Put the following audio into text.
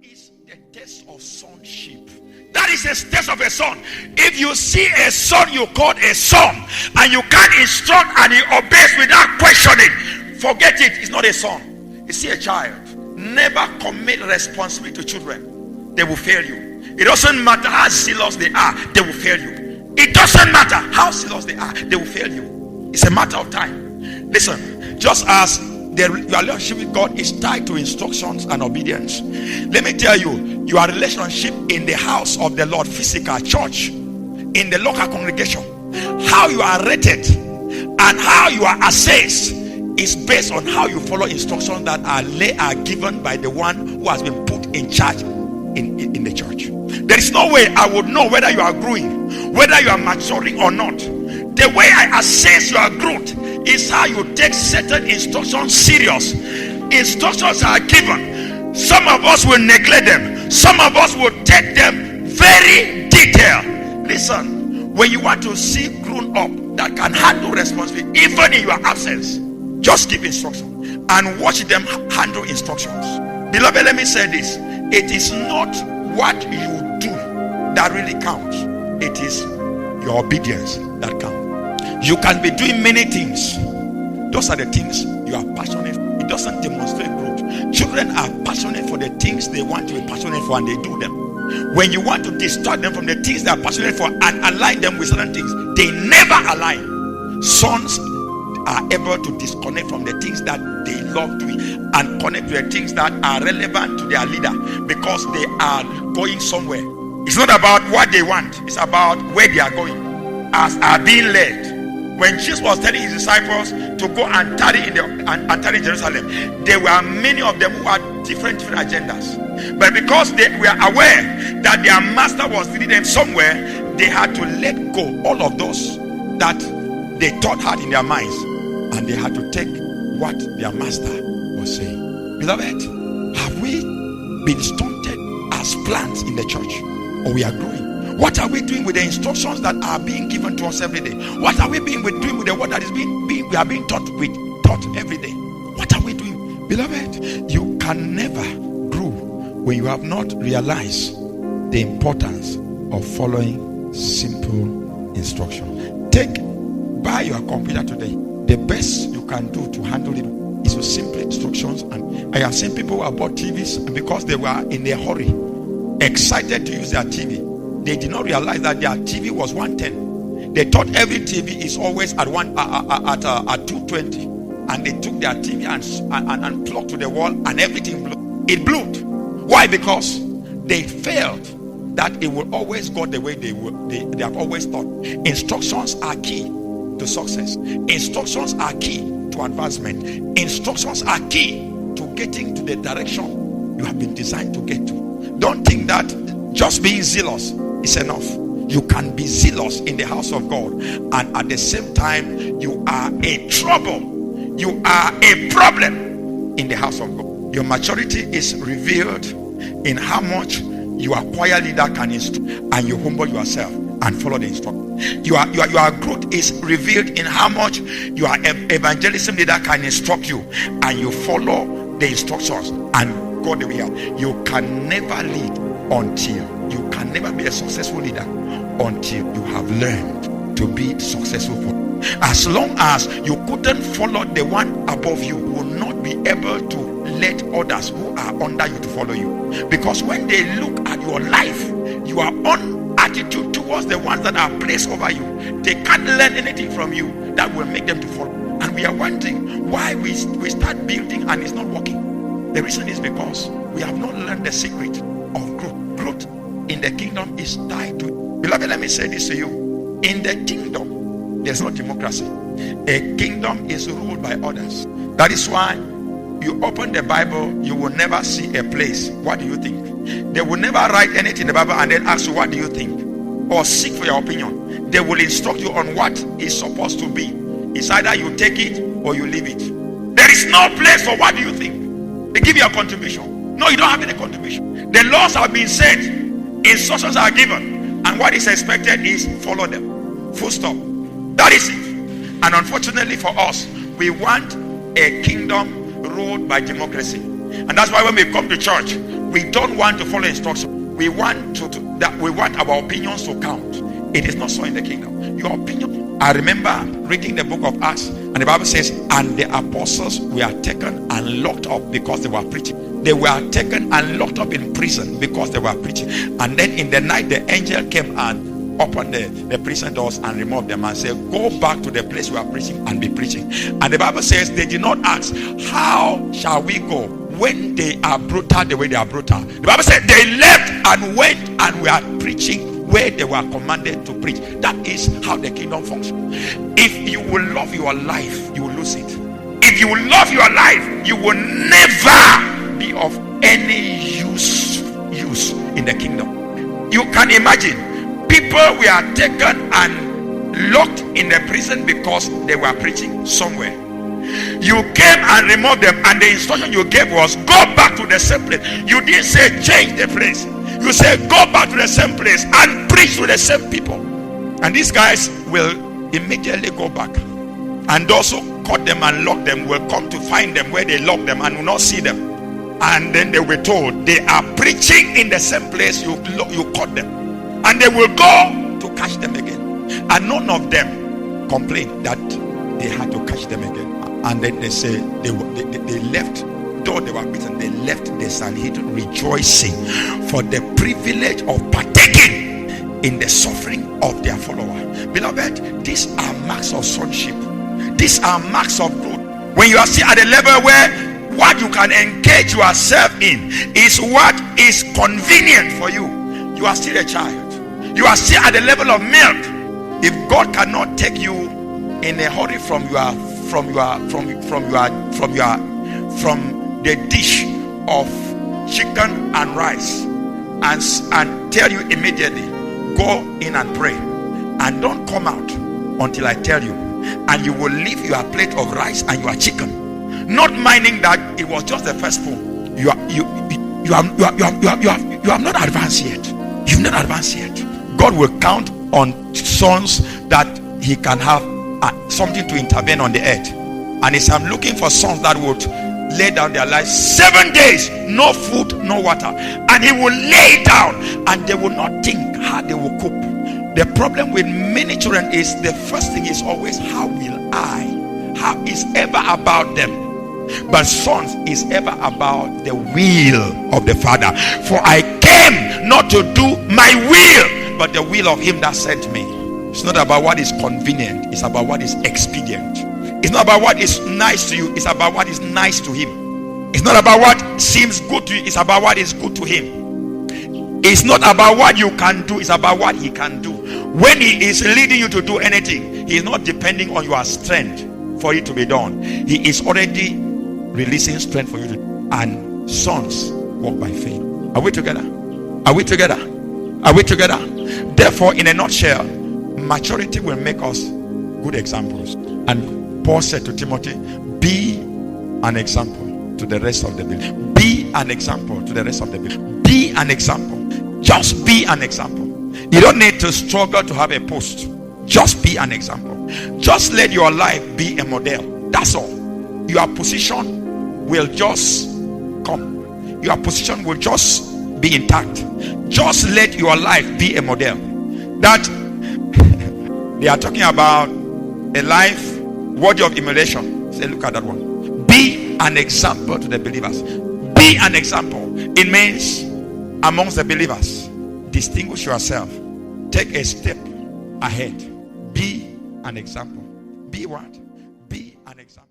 is the test of sonship. That is a test of a son. If you see a son you call a son, and you can't instruct and he obeys without questioning, forget it. It's not a son. You see a child. Never commit responsibility to children. They will fail you. It doesn't matter how zealous they are, they will fail you. It doesn't matter how zealous they are, they will fail you. It's a matter of time. Listen, just as your relationship with God is tied to instructions and obedience, let me tell you, your relationship in the house of the Lord, physical church, in the local congregation, how you are rated and how you are assessed is based on how you follow instructions that are given by the one who has been put in charge in the church. There is no way I would know whether you are growing, whether you are maturing or not. The way I assess your growth is how you take certain instructions serious. Instructions are given. Some of us will neglect them. Some of us will take them very detailed. Listen, when you want to see grown up that can handle responsibility, even in your absence, just give instruction and watch them handle instructions. Beloved, let me say this. It is not what you do that really counts. It is your obedience that counts. You can be doing many things. Those are the things you are passionate for. It doesn't demonstrate growth. Children are passionate for the things they want to be passionate for, and they do them. When you want to distract them from the things they are passionate for and align them with certain things, they never align. Sons are able to disconnect from the things that they love doing and connect to the things that are relevant to their leader, because they are going somewhere. It's not about what they want, it's about where they are going, as are being led. When Jesus was telling his disciples to go and tarry in Jerusalem, there were many of them who had different agendas. But because they were aware that their master was leading them somewhere, they had to let go all of those that they thought had in their minds, and they had to take what their master was saying. Beloved, have we been stunted as plants in the church, or we are growing? What are we doing with the instructions that are being given to us every day? What are we doing with the word that is we are being taught every day? What are we doing? Beloved, you can never grow when you have not realized the importance of following simple instruction. Buy your computer today. The best you can do to handle it is with simple instructions. And I have seen people who have bought TVs, and because they were in a hurry, excited to use their TV, they did not realize that their TV was 110. They thought every TV is always at 220, and they took their TV and plugged to the wall, and everything blew. It blew. Why? Because they felt that it will always go the way they have always thought. Instructions are key to success. Instructions are key to advancement. Instructions are key to getting to the direction you have been designed to get to. Don't think that just being zealous is enough. You can be zealous in the house of God, and at the same time you are a trouble, you are a problem in the house of God. Your maturity is revealed in how much you acquire leader can instruct, and you humble yourself and follow the instruction. Your growth is revealed in how much your evangelism leader can instruct you, and you follow the instructions and go the way out. You can never lead until you can never be a successful leader until you have learned to be successful. As long as you couldn't follow the one above you, will not be able to let others who are under you to follow you. Because when they look at your life, your own attitude towards the ones that are placed over you, they can't learn anything from you that will make them to follow. And we are wondering why we start building and it's not working. The reason is because we have not learned the secret of growth. Growth in the kingdom is tied to, beloved, let me say this to you. In the kingdom, there's no democracy. A kingdom is ruled by others. That is why you open the Bible, you will never see a place. What do you think? They will never write anything in the Bible and then ask you, what do you think? Or seek for your opinion. They will instruct you on what is supposed to be. It's either you take it or you leave it. There is no place for what do you think. They give you a contribution. No, you don't have any contribution. The laws have been set, instructions are given, and what is expected is follow them. Full stop. That is it. And unfortunately for us, we want a kingdom ruled by democracy. And that's why when we come to church, We don't want to follow instructions. We want we want our opinions to count. It is not so in the kingdom. Your opinion. I remember reading the book of Acts, and the Bible says, and the apostles were taken and locked up because they were preaching. They were taken and locked up in prison because they were preaching. And then in the night, the angel came and opened the prison doors and removed them and said, go back to the place we are preaching and be preaching. And the Bible says they did not ask, how shall we go when they are brutal the way they are brutal? The Bible said they left and went and were preaching where they were commanded to preach. That is how the kingdom functions. If you will love your life, you will lose it. If you will love your life, you will never be of any use in the kingdom. You can imagine, people were taken and locked in the prison because they were preaching somewhere. You came and removed them, and the instruction you gave was go back to the same place. You didn't say change the place. You say go back to the same place and preach to the same people. And these guys will immediately go back, and those who caught them and locked them will come to find them where they locked them and will not see them. And then they were told they are preaching in the same place you caught them, and they will go to catch them again. And none of them complained that they had to catch them again. And then they say they left, though they were beaten, they left the Sanhedrin rejoicing for the privilege of partaking in the suffering of their follower. Beloved, these are marks of sonship. These are marks of growth. When you are still at a level where what you can engage yourself in is what is convenient for you, you are still a child. You are still at the level of milk. If God cannot take you in a hurry from the dish of chicken and rice and tell you immediately, go in and pray and don't come out until I tell you, and you will leave your plate of rice and your chicken, not minding that it was just the first spoon. You have not advanced yet. You've not advanced yet. God will count on sons that he can have something to intervene on the earth. And he said, I'm looking for sons that would lay down their lives 7 days, no food, no water, and he will lay down, and they will not think how they will cope. The problem with many children is the first thing is always, how will I? How is ever about them. But sons is ever about the will of the Father. For I came not to do my will, but the will of him that sent me. It's not about what is convenient, it's about what is expedient. It's not about what is nice to you, it's about what is nice to him. It's not about what seems good to you, it's about what is good to him. It's not about what you can do, it's about what he can do. When he is leading you to do anything, he is not depending on your strength for it to be done. He is already releasing strength for you to do. And sons walk by faith. Are we together? Are we together? Are we together? Therefore, in a nutshell, maturity will make us good examples. And Paul said to Timothy, be an example to the rest of the believers. Be an example to the rest of the believers. Be an example. Just be an example. You don't need to struggle to have a post. Just be an example. Just let your life be a model. That's all. Your position will just come. Your position will just be intact. Just let your life be a model. That they are talking about a life worthy of emulation. Say, look at that one. Be an example to the believers. Be an example. It means amongst the believers, distinguish yourself. Take a step ahead. Be an example. Be what? Be an example.